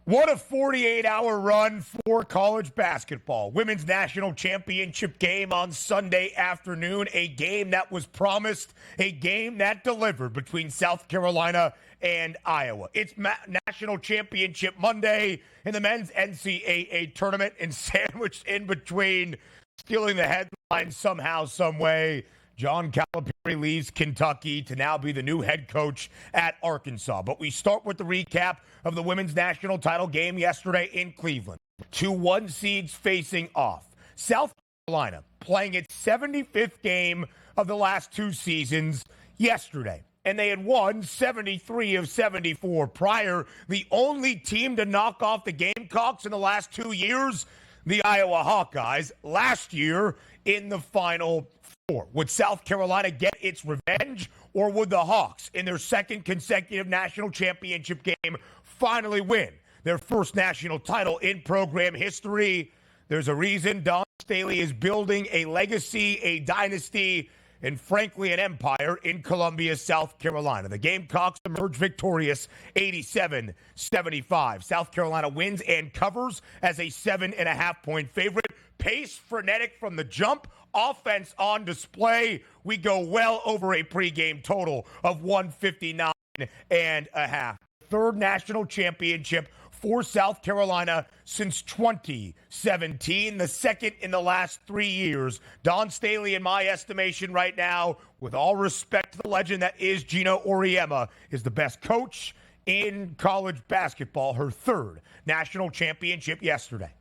What a 48-hour run for college basketball. Women's national championship game on Sunday afternoon. A game that was promised, a game that delivered between South Carolina and Iowa. It's National Championship Monday in the men's NCAA tournament, and sandwiched in between, stealing the headline somehow, some way, John Calipari leaves Kentucky to now be the new head coach at Arkansas. But we start with the recap of the women's national title game yesterday in Cleveland. 2 1 seeds facing off. South Carolina playing its 75th game of the last 2 seasons yesterday. And they had won 73 of 74 prior. The only team to knock off the Gamecocks in the last 2 years, the Iowa Hawkeyes, last year in the Final Four. Would South Carolina get its revenge, or would the Hawks, in their second consecutive national championship game, finally win their first national title in program history? There's a reason Dawn Staley is building a legacy, a dynasty, and frankly an empire in Columbia, South Carolina. The Gamecocks emerge victorious 87-75. South Carolina wins and covers as a 7.5-point favorite. Pace frenetic from the jump. Offense on display. We go well over a pregame total of 159 and a half. Third national championship for South Carolina since 2017, the second in the last 3 years. Dawn Staley, in my estimation right now, with all respect to the legend that is Gino Auriemma, is the best coach in college basketball. Her third national championship yesterday.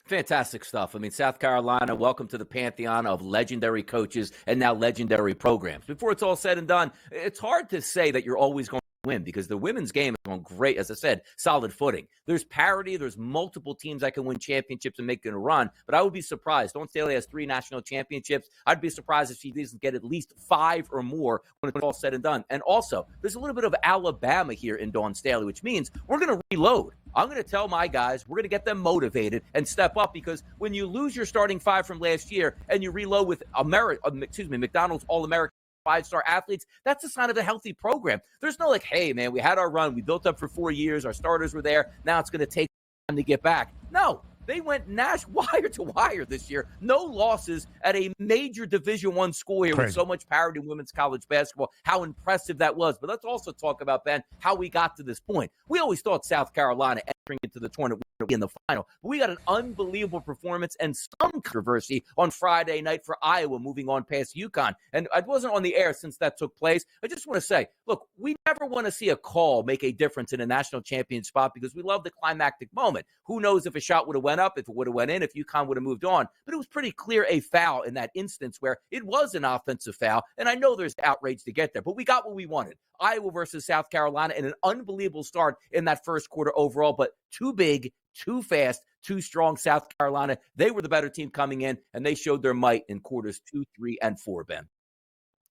Fantastic stuff. I mean, South Carolina, welcome to the pantheon of legendary coaches and now legendary programs. Before it's all said and done, it's hard to say that you're always going to win because the women's game is on great, as I said, solid footing. There's parity. There's multiple teams that can win championships and make it a run, but I would be surprised. Dawn Staley has 3 national championships. I'd be surprised if she doesn't get at least 5 or more when it's all said and done. And also, there's a little bit of Alabama here in Dawn Staley, which means we're going to reload. I'm going to tell my guys, we're going to get them motivated and step up, because when you lose your starting 5 from last year and you reload with McDonald's All-American 5-star athletes, that's a sign of a healthy program. There's no hey, man, we had our run. We built up for 4 years. Our starters were there. Now it's going to take time to get back. No, they went wire to wire this year. No losses at a major Division I school here. Crazy. With so much parity in women's college basketball. How impressive that was. But let's also talk about, Ben, how we got to this point. We always thought South Carolina entering into the tournament would be in the final. But we got an unbelievable performance and some controversy on Friday night for Iowa moving on past UConn. And I wasn't on the air since that took place. I just want to say, look, we never want to see a call make a difference in a national champion spot because we love the climactic moment. Who knows if a shot would have went up, if it would have went in, if UConn would have moved on. But it was pretty clear a foul in that instance where it was an offensive foul. And I know there's outrage to get there, but we got what we wanted. Iowa versus South Carolina, and an unbelievable start in that first quarter overall, but too big, too fast, too strong. South Carolina, they were the better team coming in, and they showed their might in quarters 2, 3, and 4, Ben.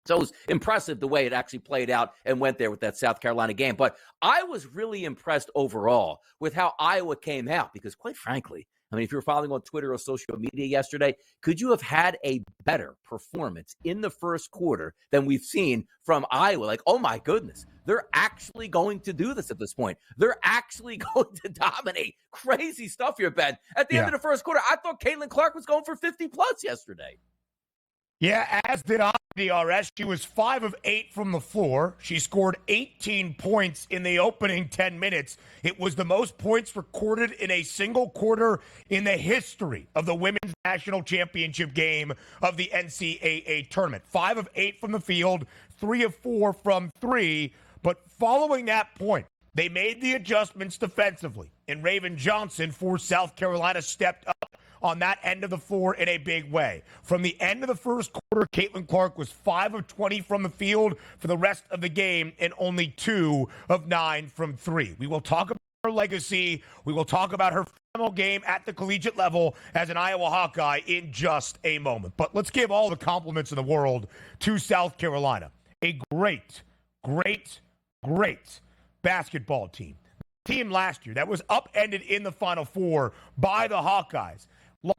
So it was impressive the way it actually played out and went there with that South Carolina game. But I was really impressed overall with how Iowa came out because, quite frankly, I mean, if you were following on Twitter or social media yesterday, could you have had a better performance in the first quarter than we've seen from Iowa? Oh, my goodness. They're actually going to do this at this point. They're actually going to dominate. Crazy stuff here, Ben. At the end of the first quarter, I thought Caitlin Clark was going for 50-plus yesterday. Yeah, as did I, DRS. She was 5 of 8 from the floor. She scored 18 points in the opening 10 minutes. It was the most points recorded in a single quarter in the history of the women's national championship game of the NCAA tournament. 5 of 8 from the field, 3 of 4 from 3. But following that point, they made the adjustments defensively, and Raven Johnson for South Carolina stepped up on that end of the floor in a big way. From the end of the first quarter, Caitlin Clark was 5 of 20 from the field for the rest of the game and only 2 of 9 from 3. We will talk about her legacy. We will talk about her final game at the collegiate level as an Iowa Hawkeye in just a moment. But let's give all the compliments in the world to South Carolina. A great basketball team. Team last year that was upended in the Final Four by the Hawkeyes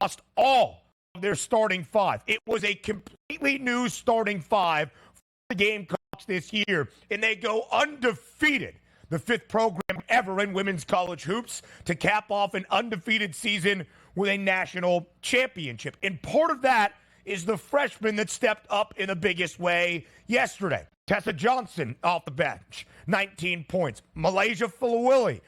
lost all of their starting 5. It was a completely new starting 5 for the Gamecocks this year, and they go undefeated the 5th program ever in women's college hoops to cap off an undefeated season with a national championship. And part of that is the freshman that stepped up in the biggest way yesterday. Tessa Johnson off the bench, 19 points. Malaysia Fulwiley,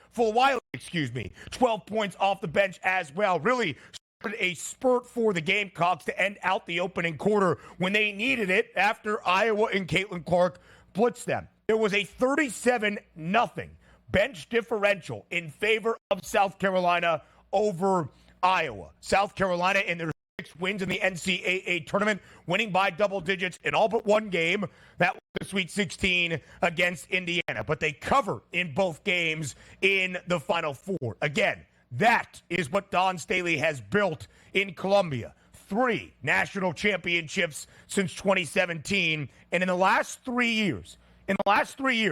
12 points off the bench as well. Really started a spurt for the Gamecocks to end out the opening quarter when they needed it after Iowa and Caitlin Clark blitzed them. There was a 37-0 bench differential in favor of South Carolina over Iowa. South Carolina in their 6 wins in the NCAA tournament, winning by double digits in all but one game. That was the Sweet 16 against Indiana. But they cover in both games in the Final Four. Again, that is what Dawn Staley has built in Columbia. 3 national championships since 2017. And in the last 3 years,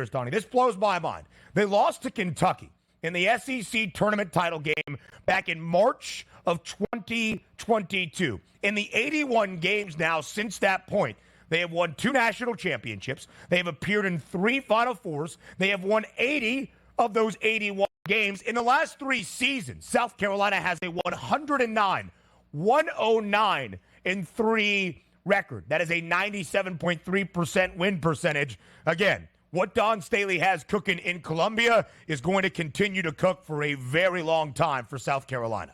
Donnie, this blows my mind. They lost to Kentucky in the SEC tournament title game back in March of 2022. In the 81 games now since that point, they have won 2 national championships. They have appeared in 3 Final Fours. They have won 80 of those 81 games. In the last 3 seasons, South Carolina has a 109-3 record. That is a 97.3% win percentage. Again, what Dawn Staley has cooking in Columbia is going to continue to cook for a very long time for South Carolina.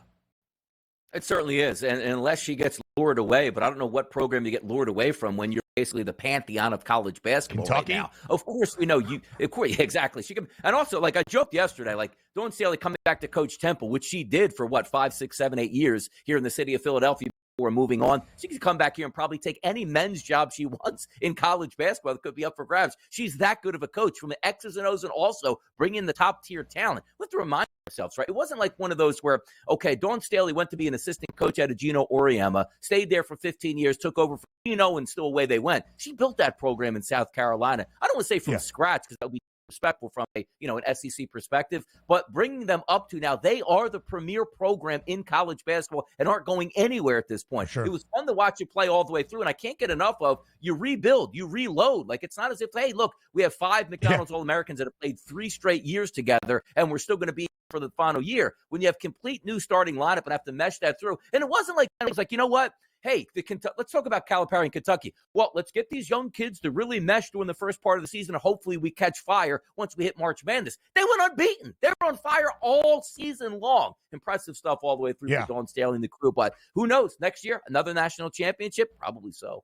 It certainly is, and unless she gets lured away, but I don't know what program you get lured away from when you're basically the pantheon of college basketball Kentucky? right now. Of course, we know you. Of course, exactly. She can, and also, like I joked yesterday, like Dawn Staley coming back to coach Temple, which she did for 5, 6, 7, 8 years here in the city of Philadelphia. Before moving on, she can come back here and probably take any men's job she wants in college basketball that could be up for grabs. She's that good of a coach from the X's and O's and also bring in the top tier talent. We have to remind ourselves, right? It wasn't like one of those where, okay, Dawn Staley went to be an assistant coach at Gino Auriemma, stayed there for 15 years, took over for Gino, and still away they went. She built that program in South Carolina. I don't want to say from scratch because that would be respectful from an SEC perspective, but bringing them up to now, they are the premier program in college basketball and aren't going anywhere at this point. Sure. It was fun to watch you play all the way through, and I can't get enough of you rebuild, you reload. Like, it's not as if, hey, look, we have 5 McDonald's All-Americans that have played 3 straight years together, and we're still going to be for the final year. When you have complete new starting lineup and have to mesh that through, and it wasn't like, it was like, you know what? Hey, let's talk about Calipari in Kentucky. Well, let's get these young kids to really mesh during the first part of the season, and hopefully we catch fire once we hit March Madness. They went unbeaten. They were on fire all season long. Impressive stuff all the way through for Dawn Staley and the crew. But who knows? Next year, another national championship? Probably so.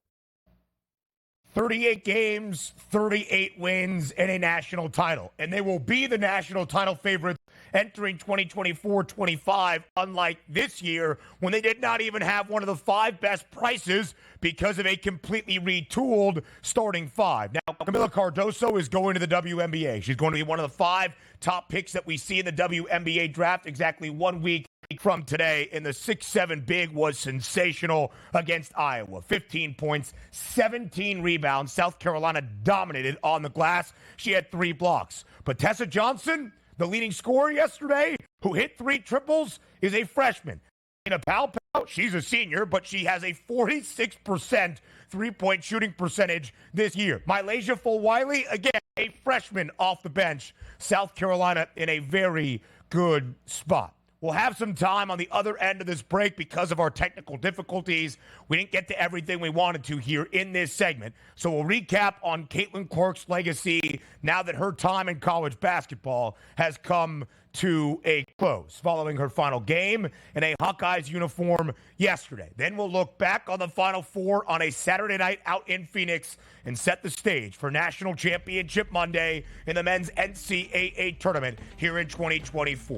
38 games, 38 wins, and a national title. And they will be the national title favorites entering 2024-25, unlike this year when they did not even have one of the 5 best prices because of a completely retooled starting 5. Now, Camila Cardoso is going to the WNBA. She's going to be one of the 5 top picks that we see in the WNBA draft exactly 1 week from today, and the 6'7" big was sensational against Iowa. 15 points, 17 rebounds. South Carolina dominated on the glass. She had 3 blocks. But Tessa Johnson, the leading scorer yesterday, who hit 3 triples, is a freshman. In a Pau, she's a senior, but she has a 46% three-point shooting percentage this year. Malaysia Fulwiley, again, a freshman off the bench. South Carolina in a very good spot. We'll have some time on the other end of this break because of our technical difficulties. We didn't get to everything we wanted to here in this segment. So we'll recap on Caitlin Clark's legacy now that her time in college basketball has come to a close following her final game in a Hawkeyes uniform yesterday. Then we'll look back on the Final Four on a Saturday night out in Phoenix and set the stage for National Championship Monday in the men's NCAA tournament here in 2024.